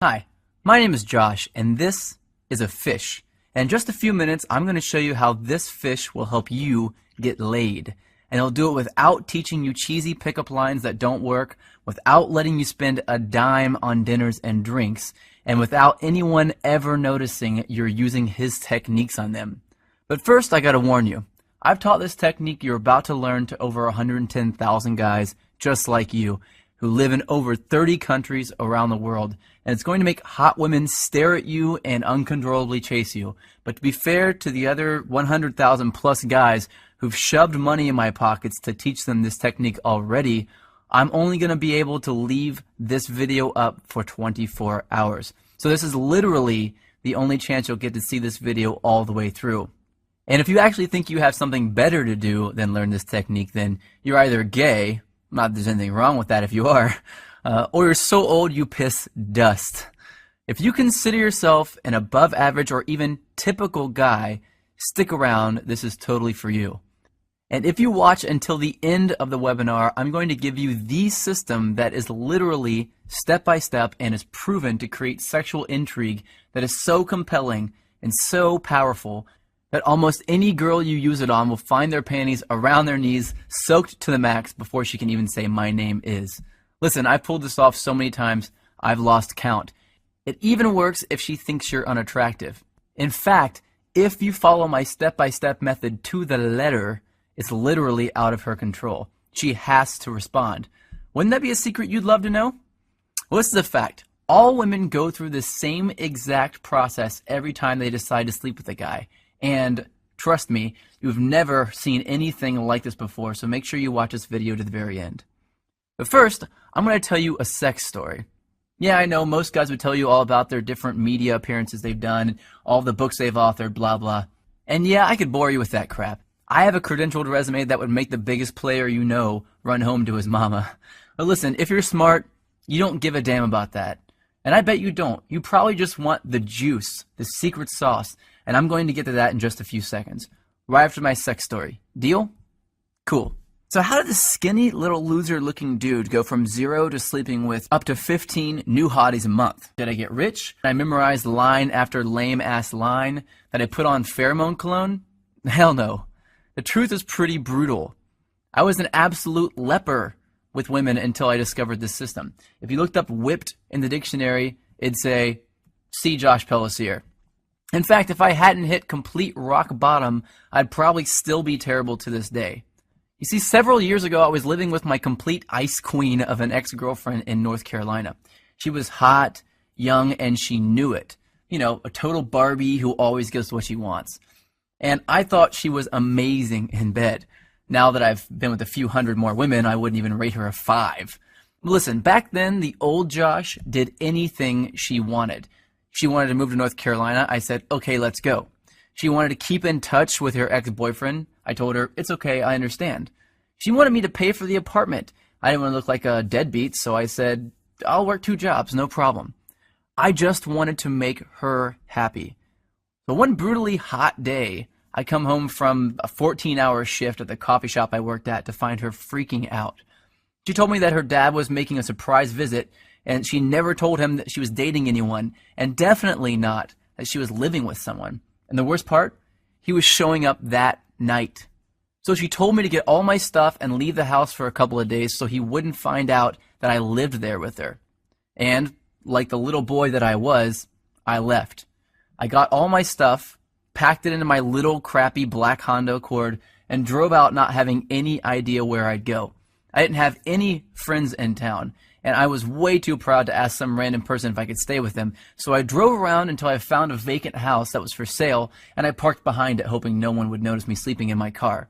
Hi, my name is Josh, and this is a fish. And in just a few minutes, I'm going to show you how this fish will help you get laid. And it'll do it without teaching you cheesy pickup lines that don't work, without letting you spend a dime on dinners and drinks, and without anyone ever noticing you're using his techniques on them. But first, I gotta warn you, I've taught this technique you're about to learn to over 110,000 guys just like you, who live in over 30 countries around the world, and it's going to make hot women stare at you and uncontrollably chase you. But to be fair to the other 100,000 plus guys who've shoved money in my pockets to teach them this technique already, I'm only going to be able to leave this video up for 24 hours. So this is literally the only chance you'll get to see this video all the way through. And if you actually think you have something better to do than learn this technique, then you're either gay, not that there's anything wrong with that if you are, or you're so old you piss dust. If you consider yourself an above average or even typical guy, stick around, this is totally for you. And if you watch until the end of the webinar, I'm going to give you the system that is literally step by step and is proven to create sexual intrigue that is so compelling and so powerful that almost any girl you use it on will find their panties around their knees, soaked to the max before she can even say, "My name is." Listen, I've pulled this off so many times, I've lost count. It even works if she thinks you're unattractive. In fact, if you follow my step-by-step method to the letter, it's literally out of her control. She has to respond. Wouldn't that be a secret you'd love to know? Well, this is a fact. All women go through the same exact process every time they decide to sleep with a guy. And trust me, you've never seen anything like this before, so make sure you watch this video to the very end. But first, I'm going to tell you a sex story. Yeah, I know most guys would tell you all about their different media appearances they've done, all the books they've authored, blah, blah. And yeah, I could bore you with that crap. I have a credentialed resume that would make the biggest player you know run home to his mama. But listen, if you're smart, you don't give a damn about that. And I bet you don't. You probably just want the juice, the secret sauce. And I'm going to get to that in just a few seconds, right after my sex story. Deal? Cool. So how did this skinny little loser looking dude go from 0 to sleeping with up to 15 new hotties a month? Did I get rich? Did I memorize line after lame ass line? Did I put on pheromone cologne? Hell no. The truth is pretty brutal. I was an absolute leper with women until I discovered this system. If you looked up whipped in the dictionary, it'd say, see Josh Pellisier. In fact, if I hadn't hit complete rock bottom, I'd probably still be terrible to this day. You see, several years ago, I was living with my complete ice queen of an ex-girlfriend in North Carolina. She was hot, young, and she knew it. You know, a total Barbie who always gets what she wants. And I thought she was amazing in bed. Now that I've been with a few hundred more women, I wouldn't even rate her a 5. Listen, back then, the old Josh did anything she wanted. She wanted to move to North Carolina. I said, okay, let's go. She wanted to keep in touch with her ex-boyfriend. I told her, it's okay, I understand. She wanted me to pay for the apartment. I didn't want to look like a deadbeat, so I said, I'll work 2 jobs, no problem. I just wanted to make her happy. But one brutally hot day, I come home from a 14-hour shift at the coffee shop I worked at to find her freaking out. She told me that her dad was making a surprise visit, and she never told him that she was dating anyone, and definitely not that she was living with someone. And the worst part, he was showing up that night. So she told me to get all my stuff and leave the house for a couple of days so he wouldn't find out that I lived there with her. And, like the little boy that I was, I left. I got all my stuff, packed it into my little crappy black Honda Accord, and drove out not having any idea where I'd go. I didn't have any friends in town, and I was way too proud to ask some random person if I could stay with them, so I drove around until I found a vacant house that was for sale, and I parked behind it hoping no one would notice me sleeping in my car.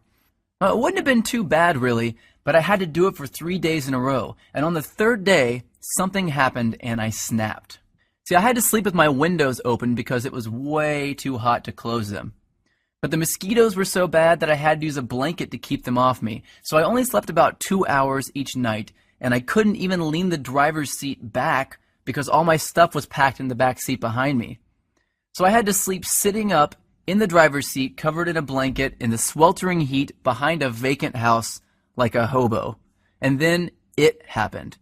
It wouldn't have been too bad, really, but I had to do it for 3 days in a row, and on the 3rd day, something happened and I snapped. See, I had to sleep with my windows open because it was way too hot to close them. But the mosquitoes were so bad that I had to use a blanket to keep them off me, so I only slept about 2 hours each night, and I couldn't even lean the driver's seat back because all my stuff was packed in the back seat behind me. So I had to sleep sitting up in the driver's seat, covered in a blanket, in the sweltering heat behind a vacant house like a hobo. And then it happened.